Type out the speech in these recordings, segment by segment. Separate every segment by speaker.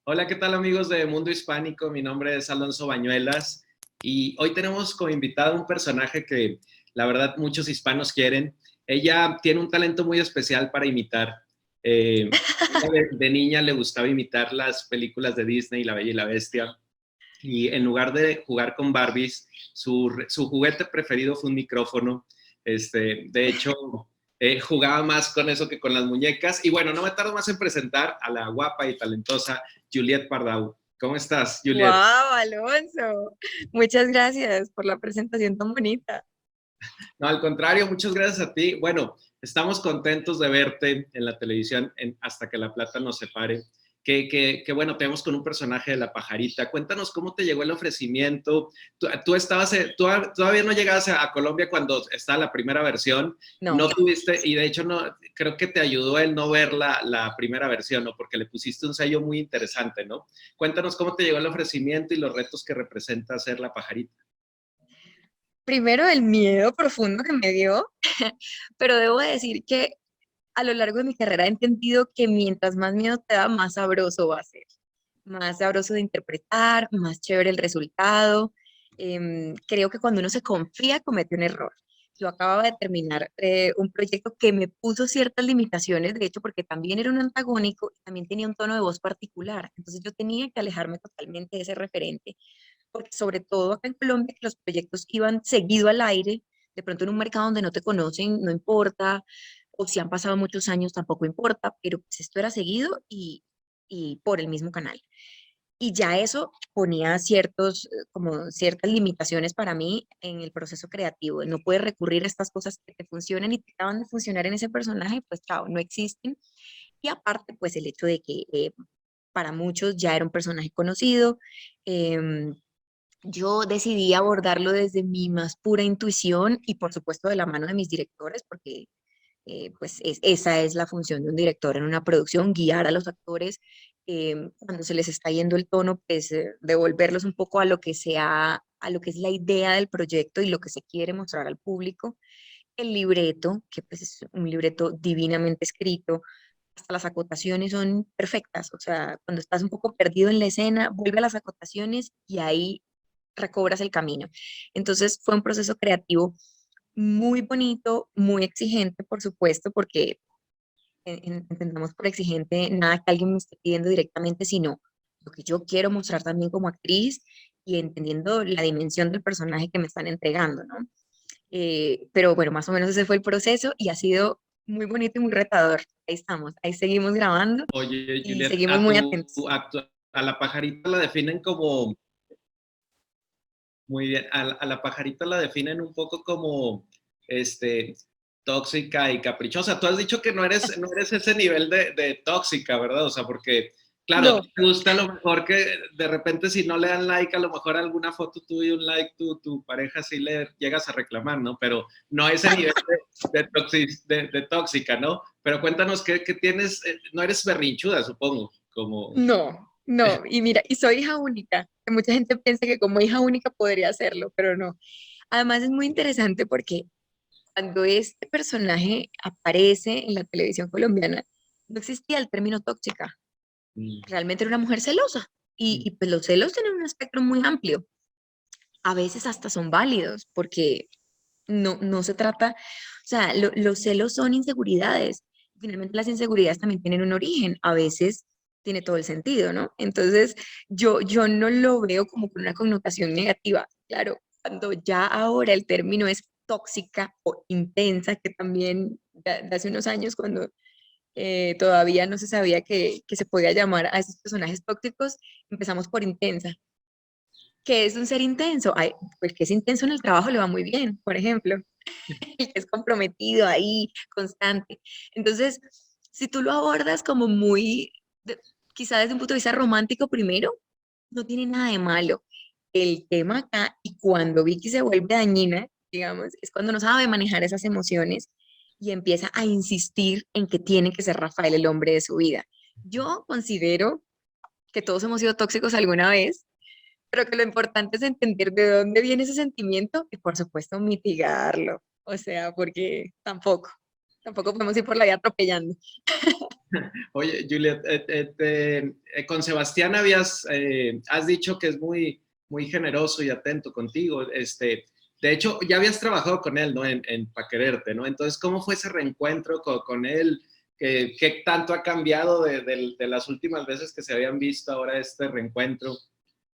Speaker 1: Hola, ¿qué tal amigos de Mundo Hispánico? Mi nombre es Alonso Bañuelas y hoy tenemos como invitado un personaje que la verdad muchos hispanos quieren. Ella tiene un talento muy especial para imitar. Ella de niña le gustaba imitar las películas de Disney, La Bella y la Bestia, y en lugar de jugar con Barbies, su juguete preferido fue un micrófono. De hecho, jugaba más con eso que con las muñecas. Y bueno, no me tardo más en presentar a la guapa y talentosa Juliet Pardau. ¿Cómo estás, Juliet?
Speaker 2: ¡Wow, Alonso! Muchas gracias por la presentación tan bonita.
Speaker 1: No, al contrario, muchas gracias a ti. Bueno, estamos contentos de verte en la televisión hasta que la plata nos separe. Bueno, tenemos con un personaje de La Pajarita. Cuéntanos cómo te llegó el ofrecimiento. Todavía no llegabas a Colombia cuando estaba la primera versión.
Speaker 2: No,
Speaker 1: No tuviste, y de hecho no, creo que te ayudó el no ver la primera versión, ¿no? Porque le pusiste un sello muy interesante, ¿no? Cuéntanos cómo te llegó el ofrecimiento y los retos que representa ser La Pajarita.
Speaker 2: primero el miedo profundo que me dio, pero debo decir que a lo largo de mi carrera he entendido que mientras más miedo te da, más sabroso va a ser. Más sabroso de interpretar, más chévere el resultado. Creo que cuando uno se confía, comete un error. Yo acababa de terminar un proyecto que me puso ciertas limitaciones, de hecho, porque también era un antagónico y también tenía un tono de voz particular. Entonces yo tenía que alejarme totalmente de ese referente, porque sobre todo acá en Colombia, que los proyectos iban seguido al aire, de pronto en un mercado donde no te conocen, no importa, o si han pasado muchos años, tampoco importa, pero pues esto era seguido y por el mismo canal. Y ya eso ponía como ciertas limitaciones para mí en el proceso creativo. No puedes recurrir a estas cosas que te funcionan y te acaban de funcionar en ese personaje, pues chao, no existen. Y aparte, pues el hecho de que para muchos ya era un personaje conocido. em, yo decidí abordarlo desde mi más pura intuición y por supuesto de la mano de mis directores, porque esa es la función de un director en una producción, guiar a los actores cuando se les está yendo el tono, pues devolverlos un poco a lo que sea, a lo que es la idea del proyecto y lo que se quiere mostrar al público. El libreto, que pues es un libreto divinamente escrito, hasta las acotaciones son perfectas, o sea, cuando estás un poco perdido en la escena, vuelve a las acotaciones y ahí recobras el camino. Entonces fue un proceso creativo muy bonito, muy exigente, por supuesto, porque entendamos por exigente nada que alguien me esté pidiendo directamente, sino lo que yo quiero mostrar también como actriz y entendiendo la dimensión del personaje que me están entregando, ¿no? Pero bueno, más o menos ese fue el proceso y ha sido muy bonito y muy retador. Ahí estamos, ahí seguimos grabando
Speaker 1: Oye,
Speaker 2: y
Speaker 1: Juliet,
Speaker 2: seguimos muy atentos.
Speaker 1: a la pajarita la definen como, muy bien, a la pajarita la definen un poco como, este, tóxica y caprichosa. Tú has dicho que no eres ese nivel de tóxica, ¿verdad? O sea, porque, claro,
Speaker 2: No,
Speaker 1: te gusta a lo mejor que de repente si no le dan like, a lo mejor alguna foto tuya y un like, tu pareja sí le llegas a reclamar, ¿no? Pero no ese nivel de tóxica, ¿no? Pero cuéntanos qué tienes, no eres berrinchuda, supongo, como...
Speaker 2: no, no. Y mira, y soy hija única. Que mucha gente piensa que como hija única podría hacerlo, pero no. Además es muy interesante porque cuando este personaje aparece en la televisión colombiana, no existía el término tóxica.
Speaker 1: Mm,
Speaker 2: Realmente era una mujer celosa.
Speaker 1: mm,
Speaker 2: Y pues los celos tienen un espectro muy amplio. A veces hasta son válidos porque no se trata, o sea, los celos son inseguridades. Finalmente las inseguridades también tienen un origen. A veces tiene todo el sentido, ¿no? Entonces, yo no lo veo como con una connotación negativa. Claro, cuando ya ahora el término es tóxica o intensa, que también de hace unos años cuando todavía no se sabía que se podía llamar a esos personajes tóxicos, empezamos por intensa. ¿Qué es un ser intenso? Ay, pues que es intenso en el trabajo le va muy bien, por ejemplo, el que es comprometido ahí, constante. Entonces, si tú lo abordas como muy, quizá desde un punto de vista romántico primero, no tiene nada de malo. El tema acá, y cuando Vicky se vuelve dañina, digamos, es cuando no sabe manejar esas emociones y empieza a insistir en que tiene que ser Rafael el hombre de su vida. Yo considero que todos hemos sido tóxicos alguna vez, pero que lo importante es entender de dónde viene ese sentimiento y por supuesto mitigarlo. O sea, porque tampoco podemos ir por la vida atropellando.
Speaker 1: Oye, Juliet, con Sebastián has dicho que es muy generoso y atento contigo. De hecho, ya habías trabajado con él, ¿no? En Pa' Quererte, ¿no? Entonces, ¿cómo fue ese reencuentro con él? ¿Qué tanto ha cambiado de las últimas veces que se habían visto ahora este reencuentro?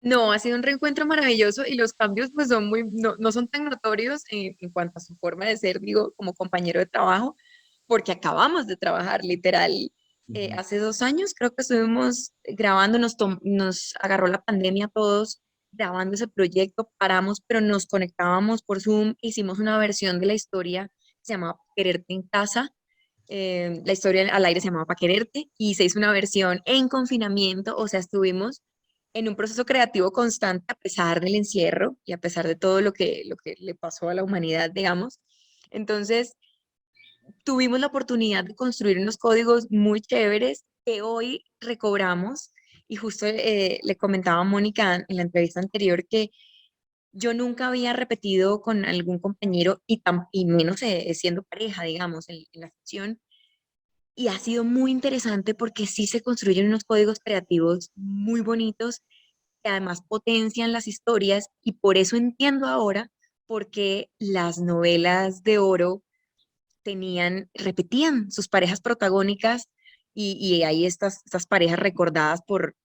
Speaker 2: No, ha sido un reencuentro maravilloso y los cambios pues son no son tan notorios en cuanto a su forma de ser, digo, como compañero de trabajo, porque acabamos de trabajar literal.
Speaker 1: Ujú.
Speaker 2: Hace 2 años creo que estuvimos grabando, nos agarró la pandemia a todos grabando ese proyecto, paramos, pero nos conectábamos por Zoom, hicimos una versión de la historia que se llamaba Quererte en Casa. La historia al aire se llamaba Pa' Quererte y se hizo una versión en confinamiento, o sea, estuvimos en un proceso creativo constante a pesar del encierro y a pesar de todo lo que le pasó a la humanidad, digamos. Entonces, tuvimos la oportunidad de construir unos códigos muy chéveres que hoy recobramos y justo le comentaba a Mónica en la entrevista anterior que yo nunca había repetido con algún compañero y menos siendo pareja, digamos, en la ficción. Y ha sido muy interesante porque sí se construyen unos códigos creativos muy bonitos que además potencian las historias y por eso entiendo ahora por qué las novelas de oro repetían sus parejas protagónicas y hay estas parejas recordadas por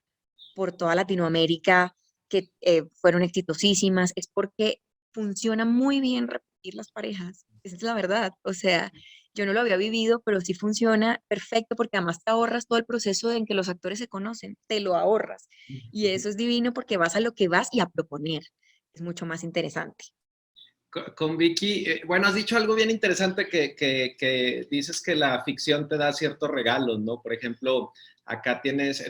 Speaker 2: toda Latinoamérica que fueron exitosísimas, es porque funciona muy bien repetir las parejas. Esa es la verdad. O sea, yo no lo había vivido, pero sí funciona perfecto porque además te ahorras todo el proceso en que los actores se conocen, te lo ahorras. Y eso es divino porque vas a lo que vas y a proponer. Es mucho más interesante.
Speaker 1: Con Vicky, bueno, has dicho algo bien interesante que dices que la ficción te da ciertos regalos, ¿no? Por ejemplo, acá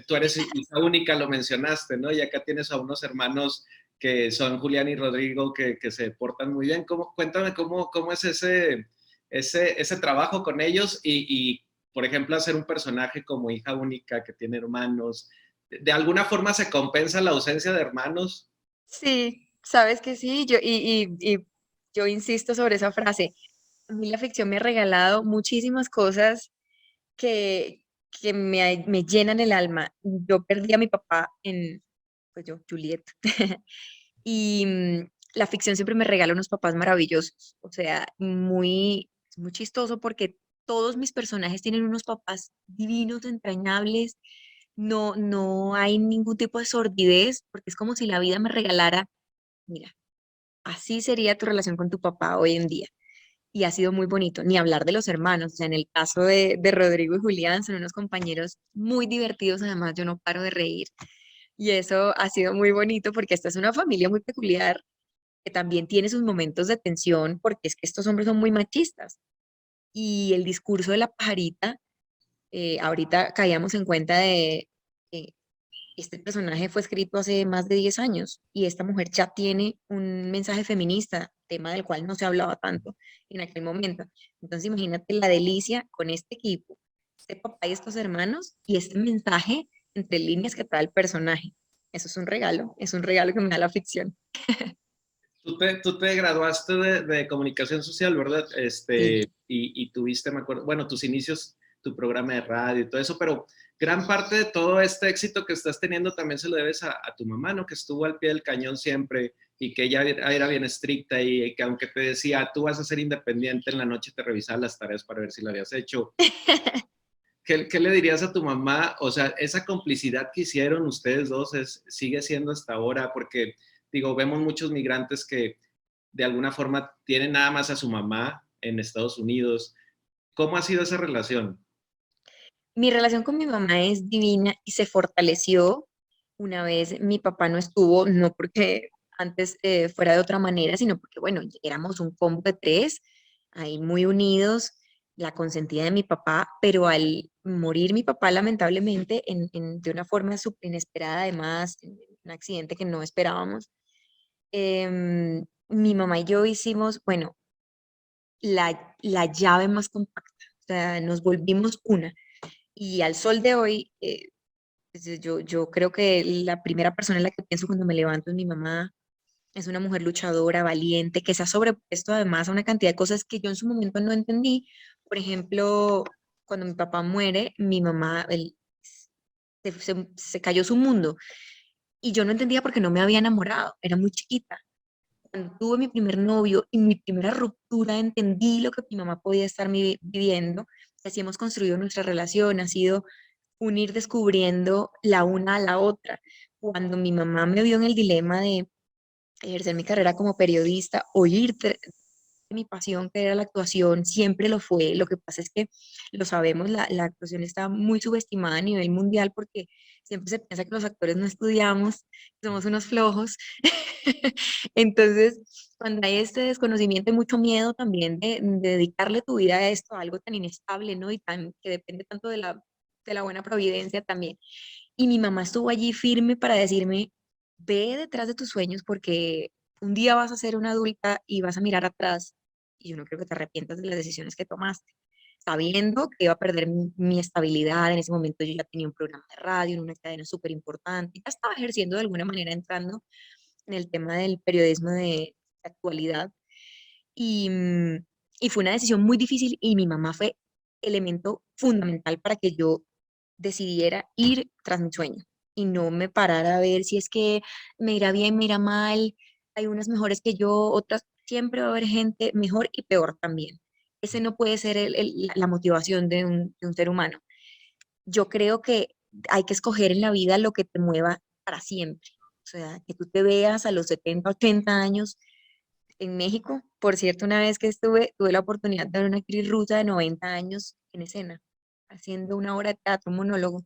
Speaker 1: tú eres hija única, lo mencionaste, ¿no? Y acá tienes a unos hermanos que son Julián y Rodrigo que se portan muy bien. Cuéntame cómo es ese trabajo con ellos por ejemplo, hacer un personaje como hija única que tiene hermanos. ¿De alguna forma se compensa la ausencia de hermanos?
Speaker 2: Sí, sabes que sí, y yo insisto sobre esa frase. A mí la ficción me ha regalado muchísimas cosas que me llenan el alma. Yo perdí a mi papá pues yo, Juliet, y la ficción siempre me regala unos papás maravillosos. O sea, es muy chistoso porque todos mis personajes tienen unos papás divinos, entrañables. No hay ningún tipo de sordidez, porque es como si la vida me regalara, mira, así sería tu relación con tu papá hoy en día. Y ha sido muy bonito, ni hablar de los hermanos. O sea, en el caso de Rodrigo y Julián, son unos compañeros muy divertidos, además yo no paro de reír. Y eso ha sido muy bonito porque esta es una familia muy peculiar que también tiene sus momentos de tensión porque es que estos hombres son muy machistas. Y el discurso de la pajarita, ahorita caíamos en cuenta de que este personaje fue escrito hace más de 10 años y esta mujer ya tiene un mensaje feminista, tema del cual no se hablaba tanto en aquel momento. Entonces imagínate la delicia con este equipo, este papá y estos hermanos y este mensaje entre líneas que trae el personaje. Eso es un regalo que me da la ficción.
Speaker 1: Tú te graduaste de comunicación social, ¿verdad?
Speaker 2: Sí.
Speaker 1: Y tuviste, me acuerdo, bueno, tus inicios, tu programa de radio y todo eso, pero gran parte de todo este éxito que estás teniendo también se lo debes a tu mamá, ¿no? Que estuvo al pie del cañón siempre y que ella era bien estricta y que aunque te decía, tú vas a ser independiente, en la noche te revisaba las tareas para ver si lo habías hecho. ¿Qué le dirías a tu mamá? O sea, esa complicidad que hicieron ustedes dos sigue siendo hasta ahora, porque digo, vemos muchos migrantes que de alguna forma tienen nada más a su mamá en Estados Unidos. ¿Cómo ha sido esa relación?
Speaker 2: Mi relación con mi mamá es divina y se fortaleció una vez mi papá no estuvo, no porque antes fuera de otra manera, sino porque, bueno, éramos un combo de tres, ahí muy unidos, la consentida de mi papá, pero al morir mi papá lamentablemente de una forma súper inesperada, además, en un accidente que no esperábamos, mi mamá y yo hicimos, bueno, la llave más compacta, o sea, nos volvimos una. Y al sol de hoy, pues, yo creo que la primera persona en la que pienso cuando me levanto es mi mamá. Es una mujer luchadora, valiente, que se ha sobrepuesto además a una cantidad de cosas que yo en su momento no entendí. Por ejemplo, cuando mi papá muere, mi mamá, se cayó su mundo y yo no entendía por qué no me había enamorado, era muy chiquita. Cuando tuve mi primer novio y mi primera ruptura, entendí lo que mi mamá podía estar viviendo. Así hemos construido nuestra relación, ha sido un ir descubriendo la una a la otra. Cuando mi mamá me vio en el dilema de ejercer mi carrera como periodista o ir mi pasión, que era la actuación, siempre lo fue. Lo que pasa es que, lo sabemos, la actuación está muy subestimada a nivel mundial porque siempre se piensa que los actores no estudiamos, que somos unos flojos. Entonces, cuando hay este desconocimiento y mucho miedo también de dedicarle tu vida a esto, a algo tan inestable, ¿no? Y tan, que depende tanto de la buena providencia también. Y mi mamá estuvo allí firme para decirme, ve detrás de tus sueños porque un día vas a ser una adulta y vas a mirar atrás y yo no creo que te arrepientas de las decisiones que tomaste. Sabiendo que iba a perder mi estabilidad, en ese momento yo ya tenía un programa de radio en una cadena súper importante, ya estaba ejerciendo de alguna manera, entrando en el tema del periodismo de actualidad y, y fue una decisión muy difícil y mi mamá fue elemento fundamental para que yo decidiera ir tras mi sueño y no me parara a ver si es que me irá bien, me irá mal, hay unas mejores que yo, otras, siempre va a haber gente mejor y peor también. Ese no puede ser la motivación de un ser humano. Yo creo que hay que escoger en la vida lo que te mueva para siempre. O sea, que tú te veas a los 70 80 años en México. Por cierto, una vez que estuve, tuve la oportunidad de ver una actriz rusa de 90 años en escena, haciendo una obra de teatro, un monólogo.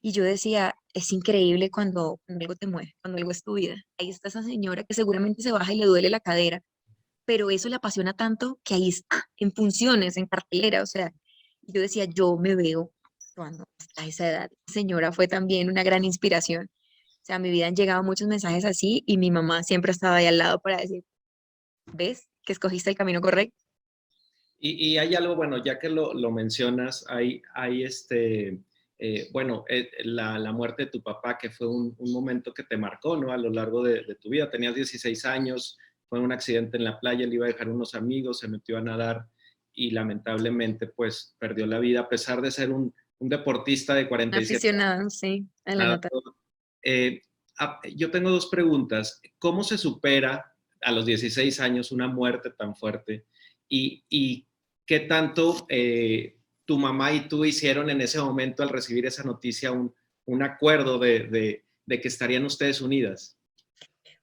Speaker 2: Y yo decía, es increíble cuando algo te mueve, cuando algo es tu vida. Ahí está esa señora que seguramente se baja y le duele la cadera, pero eso le apasiona tanto que ahí está, en funciones, en cartelera. O sea, yo decía, yo me veo actuando hasta esa edad. La señora fue también una gran inspiración. O sea, a mi vida han llegado muchos mensajes así y mi mamá siempre estaba ahí al lado para decir, ¿ves que escogiste el camino correcto?
Speaker 1: Y hay algo, bueno, ya que lo mencionas, hay bueno, la muerte de tu papá, que fue un momento que te marcó, ¿no? A lo largo de tu vida. Tenías 16 años, fue un accidente en la playa, él iba a dejar unos amigos, se metió a nadar y lamentablemente, pues, perdió la vida, a pesar de ser un deportista de 47
Speaker 2: Aficionada, sí, a la
Speaker 1: años.
Speaker 2: natación.
Speaker 1: Eh, yo tengo dos preguntas. ¿Cómo se supera a los 16 años una muerte tan fuerte? Y qué tanto tu mamá y tú hicieron en ese momento al recibir esa noticia un acuerdo de que estarían ustedes unidas?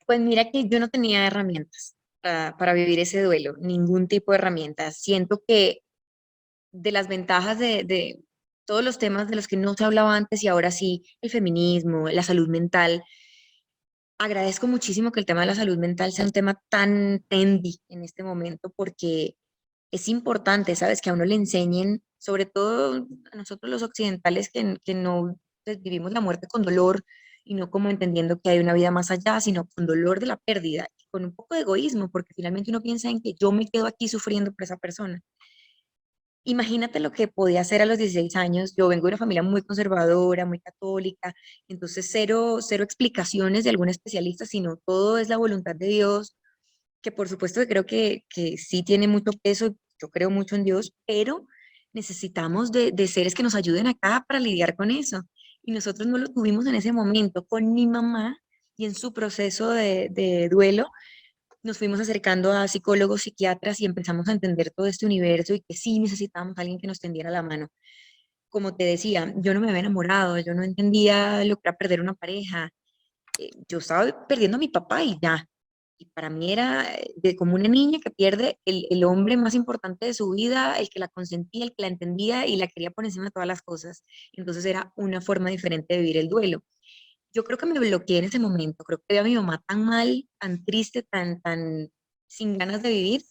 Speaker 2: Pues mira que yo no tenía herramientas para vivir ese duelo, ningún tipo de herramientas. Siento que de las ventajas de todos los temas de los que no se hablaba antes y ahora sí, el feminismo, la salud mental, agradezco muchísimo que el tema de la salud mental sea un tema tan trendy en este momento porque es importante, ¿sabes? Que a uno le enseñen, sobre todo a nosotros los occidentales que no pues, vivimos la muerte con dolor y no como entendiendo que hay una vida más allá, sino con dolor de la pérdida y con un poco de egoísmo, porque finalmente uno piensa en que yo me quedo aquí sufriendo por esa persona. Imagínate lo que podía hacer a los 16 años. Yo vengo de una familia muy conservadora, muy católica, entonces cero explicaciones de algún especialista, sino todo es la voluntad de Dios, que por supuesto que creo que sí tiene mucho peso, yo creo mucho en Dios, pero necesitamos de seres que nos ayuden acá para lidiar con eso. Y nosotros no lo tuvimos en ese momento con mi mamá y en su proceso de duelo nos fuimos acercando a psicólogos, psiquiatras y empezamos a entender todo este universo y que sí necesitábamos a alguien que nos tendiera la mano. Como te decía, yo no me había enamorado, yo no entendía lo que era perder una pareja. Yo estaba perdiendo a mi papá y ya. Y para mí era como una niña que pierde el hombre más importante de su vida, el que la consentía, el que la entendía y la quería por encima de todas las cosas. Entonces era una forma diferente de vivir el duelo. Yo creo que me bloqueé en ese momento, creo que vi a mi mamá tan mal, tan triste, tan sin ganas de vivir,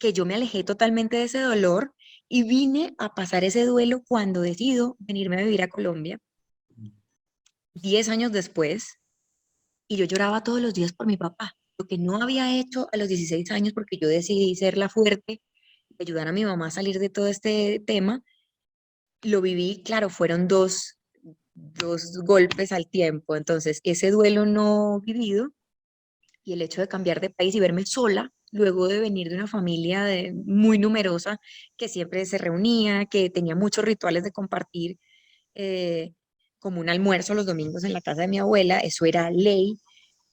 Speaker 2: que yo me alejé totalmente de ese dolor y vine a pasar ese duelo cuando decido venirme a vivir a Colombia, 10 años después, y yo lloraba todos los días por mi papá, lo que no había hecho a los 16 años porque yo decidí ser la fuerte, ayudar a mi mamá a salir de todo este tema, lo viví, claro, fueron dos golpes al tiempo, entonces ese duelo no vivido y el hecho de cambiar de país y verme sola, luego de venir de una familia muy numerosa que siempre se reunía, que tenía muchos rituales de compartir, eh, como un almuerzo los domingos en la casa de mi abuela, eso era ley,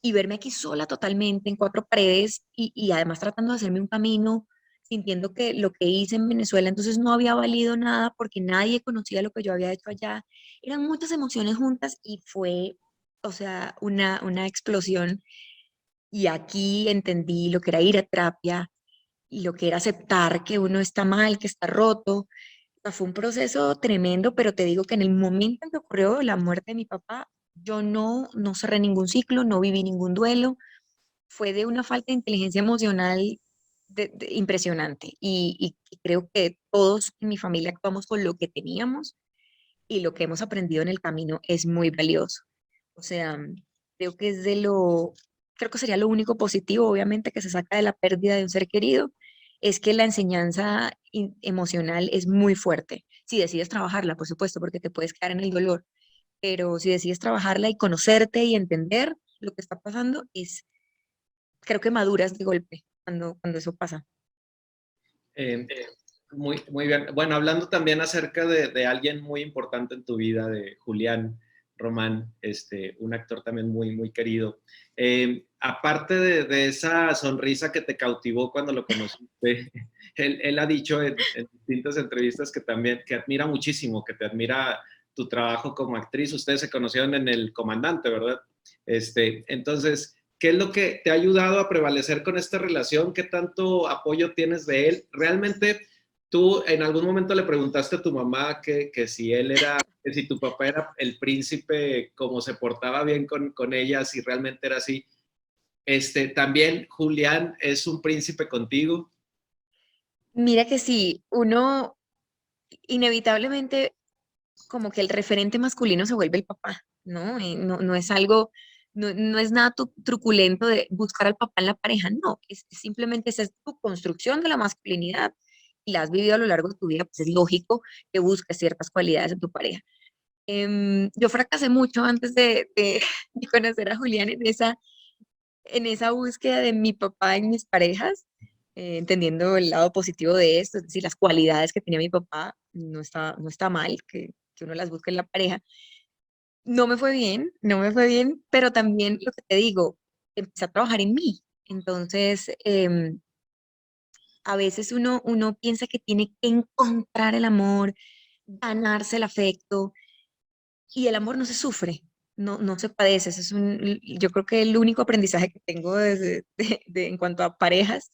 Speaker 2: y verme aquí sola totalmente en cuatro paredes y además tratando de hacerme un camino, sintiendo que lo que hice en Venezuela entonces no había valido nada porque nadie conocía lo que yo había hecho allá. Eran muchas emociones juntas y fue, o sea, una explosión. Y aquí entendí lo que era ir a terapia y lo que era aceptar que uno está mal, que está roto. O sea, fue un proceso tremendo, pero te digo que en el momento en que ocurrió la muerte de mi papá, yo no cerré ningún ciclo, no viví ningún duelo. Fue de una falta de inteligencia emocional impresionante. Y creo que todos en mi familia actuamos con lo que teníamos y lo que hemos aprendido en el camino es muy valioso. O sea, creo que es de lo, creo que sería lo único positivo, obviamente, que se saca de la pérdida de un ser querido, es que la enseñanza emocional es muy fuerte. Si decides trabajarla, por supuesto, porque te puedes quedar en el dolor, pero si decides trabajarla y conocerte y entender lo que está pasando, creo que maduras de golpe cuando eso pasa.
Speaker 1: Eh, muy bien. Bueno, hablando también acerca de alguien muy importante en tu vida, de Julián Román, un actor también muy querido. Aparte de esa sonrisa que te cautivó cuando lo conociste, él ha dicho en distintas entrevistas que también, que admira muchísimo, que te admira tu trabajo como actriz. Ustedes se conocieron en El Comandante, ¿verdad? Entonces, ¿qué es lo que te ha ayudado a prevalecer con esta relación? ¿Qué tanto apoyo tienes de él? ¿Realmente tú en algún momento le preguntaste a tu mamá que si él era, que si tu papá era el príncipe, cómo se portaba bien con ella, si realmente era así? También Julián es un príncipe contigo.
Speaker 2: Mira que sí, uno inevitablemente como que el referente masculino se vuelve el papá, ¿no? No es algo, no es nada truculento de buscar al papá en la pareja, no, es simplemente esa es tu construcción de la masculinidad y la has vivido a lo largo de tu vida, pues es lógico que busques ciertas cualidades en tu pareja. Yo fracasé mucho antes de conocer a Julián en esa búsqueda de mi papá en mis parejas, entendiendo el lado positivo de esto, es decir, las cualidades que tenía mi papá, no está mal que uno las busque en la pareja. No me fue bien, pero también lo que te digo, empecé a trabajar en mí. Entonces, a veces uno piensa que tiene que encontrar el amor, ganarse el afecto, y el amor no se sufre, no se padece. Yo creo que el único aprendizaje que tengo en cuanto a parejas,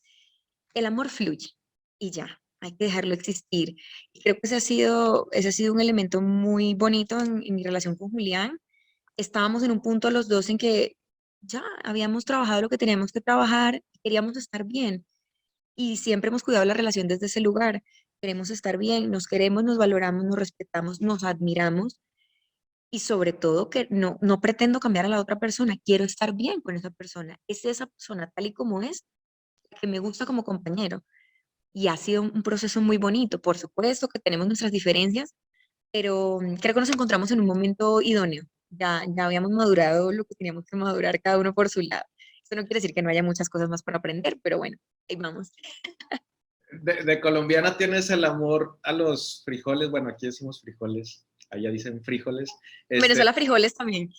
Speaker 2: el amor fluye y ya, hay que dejarlo existir. Y creo que ese ha sido un elemento muy bonito en mi relación con Julián. Estábamos en un punto los dos en que ya habíamos trabajado lo que teníamos que trabajar, queríamos estar bien y siempre hemos cuidado la relación desde ese lugar. Queremos estar bien, nos queremos, nos valoramos, nos respetamos, nos admiramos y sobre todo que no pretendo cambiar a la otra persona, quiero estar bien con esa persona. Es esa persona tal y como es, que me gusta como compañero. Y ha sido un proceso muy bonito. Por supuesto que tenemos nuestras diferencias, pero creo que nos encontramos en un momento idóneo. Ya habíamos madurado lo que teníamos que madurar cada uno por su lado. Eso no quiere decir que no haya muchas cosas más por aprender, pero bueno, ahí vamos.
Speaker 1: De colombiana tienes el amor a los frijoles, bueno, aquí decimos frijoles, allá dicen frijoles.
Speaker 2: En
Speaker 1: Este,
Speaker 2: Venezuela frijoles también.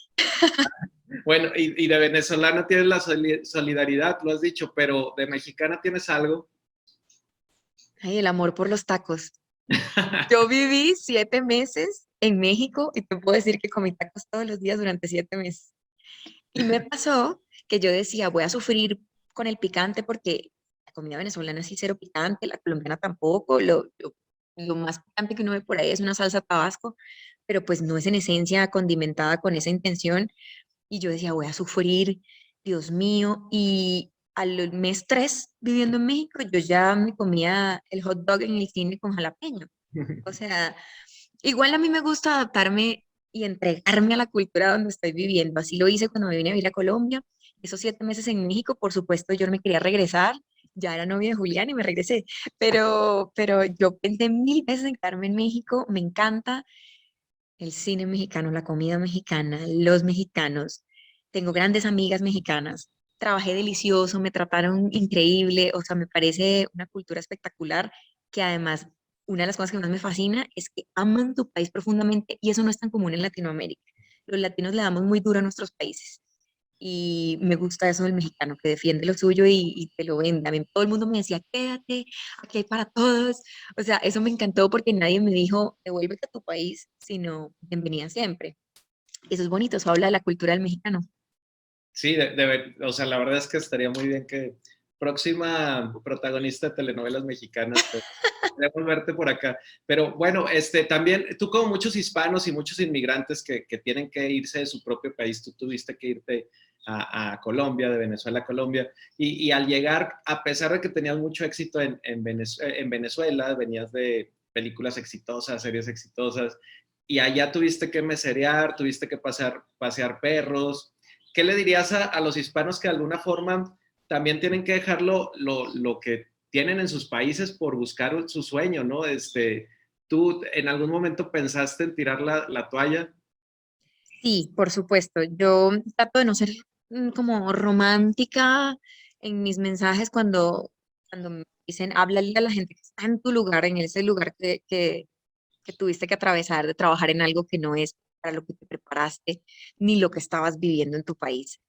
Speaker 1: bueno, y de venezolana tienes la solidaridad, lo has dicho, pero de mexicana tienes algo.
Speaker 2: Ay, el amor por los tacos. Yo viví 7 meses en México y te puedo decir que comí tacos todos los días durante 7 meses. Y me pasó que yo decía, voy a sufrir con el picante porque la comida venezolana es cero picante, la colombiana tampoco, lo más picante que uno ve por ahí es una salsa tabasco, pero pues no es en esencia condimentada con esa intención. Y yo decía, voy a sufrir, Dios mío. Y al mes 3 viviendo en México, yo ya me comía el hot dog en el cine con jalapeño. O sea, igual a mí me gusta adaptarme y entregarme a la cultura donde estoy viviendo. Así lo hice cuando me vine a vivir a Colombia. Esos 7 meses en México, por supuesto, yo no me quería regresar. Ya era novia de Julián y me regresé. Pero yo pensé mil veces en quedarme en México. Me encanta el cine mexicano, la comida mexicana, los mexicanos. Tengo grandes amigas mexicanas. trabajé delicioso, me trataron increíble, o sea, me parece una cultura espectacular que además una de las cosas que más me fascina es que aman tu país profundamente y eso no es tan común en Latinoamérica. Los latinos le damos muy duro a nuestros países y me gusta eso del mexicano, que defiende lo suyo y te lo vende. A mí todo el mundo me decía, quédate, aquí hay para todos. O sea, eso me encantó porque nadie me dijo, devuélvete a tu país, sino bienvenida siempre. Eso es bonito, eso habla de la cultura del mexicano.
Speaker 1: Sí, o sea, la verdad es que estaría muy bien que próxima protagonista de telenovelas mexicanas, pues, queremos verte por acá. Pero bueno, también tú como muchos hispanos y muchos inmigrantes que tienen que irse de su propio país, tú tuviste que irte a Colombia, de Venezuela a Colombia, y al llegar, a pesar de que tenías mucho éxito en Venezuela, venías de películas exitosas, series exitosas, y allá tuviste que meserear, tuviste que pasear perros. ¿Qué le dirías a los hispanos que de alguna forma también tienen que dejar lo que tienen en sus países por buscar su sueño, ¿no? ¿Tú en algún momento pensaste en tirar la toalla?
Speaker 2: Sí, por supuesto. Yo trato de no ser como romántica en mis mensajes cuando me dicen, háblale a la gente que está en tu lugar, en ese lugar que tuviste que atravesar, de trabajar en algo que no es para lo que te preparaste, ni lo que estabas viviendo en tu país.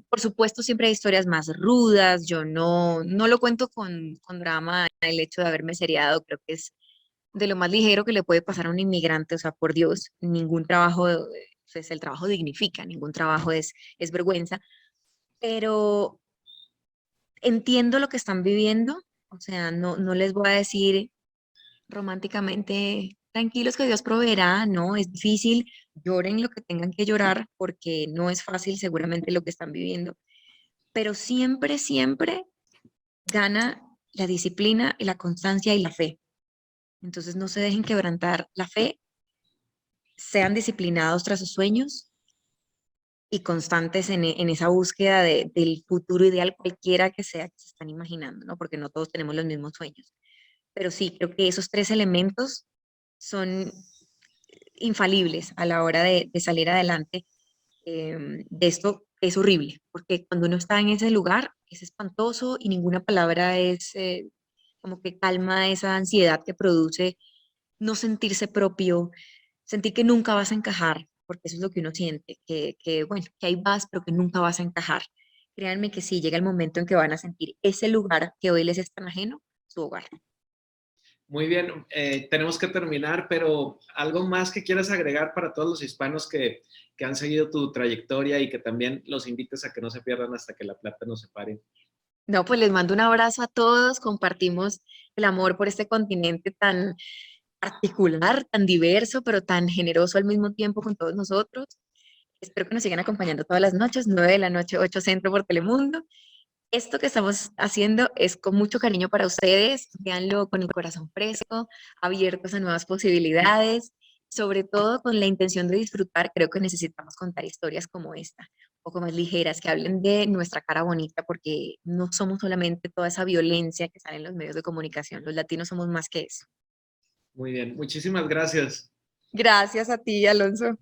Speaker 2: Por supuesto, siempre hay historias más rudas, yo no lo cuento con drama, el hecho de haberme seriado, creo que es de lo más ligero que le puede pasar a un inmigrante, o sea, por Dios, ningún trabajo, pues el trabajo dignifica, ningún trabajo es vergüenza, pero entiendo lo que están viviendo, o sea, no les voy a decir románticamente, tranquilos que Dios proveerá, no, es difícil, lloren lo que tengan que llorar porque no es fácil seguramente lo que están viviendo, pero siempre, siempre gana la disciplina y la constancia y la fe. Entonces no se dejen quebrantar la fe, sean disciplinados tras sus sueños y constantes en esa búsqueda del futuro ideal, cualquiera que sea que se están imaginando, ¿no? Porque no todos tenemos los mismos sueños. Pero sí, creo que esos tres elementos son infalibles a la hora de salir adelante de esto. Es horrible, porque cuando uno está en ese lugar es espantoso y ninguna palabra es como que calma esa ansiedad que produce no sentirse propio, sentir que nunca vas a encajar, porque eso es lo que uno siente, bueno, que ahí vas, pero que nunca vas a encajar. Créanme que sí, llega el momento en que van a sentir ese lugar que hoy les es tan ajeno, su hogar.
Speaker 1: Muy bien, tenemos que terminar, pero algo más que quieras agregar para todos los hispanos que han seguido tu trayectoria y que también los invites a que no se pierdan hasta que la plata nos separe.
Speaker 2: No, pues les mando un abrazo a todos, compartimos el amor por este continente tan particular, tan diverso, pero tan generoso al mismo tiempo con todos nosotros. Espero que nos sigan acompañando todas las noches, 9 de la noche, 8 Centro por Telemundo. Esto que estamos haciendo es con mucho cariño para ustedes, véanlo con el corazón fresco, abiertos a nuevas posibilidades, sobre todo con la intención de disfrutar. Creo que necesitamos contar historias como esta, un poco más ligeras, que hablen de nuestra cara bonita, porque no somos solamente toda esa violencia que sale en los medios de comunicación, los latinos somos más que eso.
Speaker 1: Muy bien, muchísimas gracias.
Speaker 2: Gracias a ti, Alonso.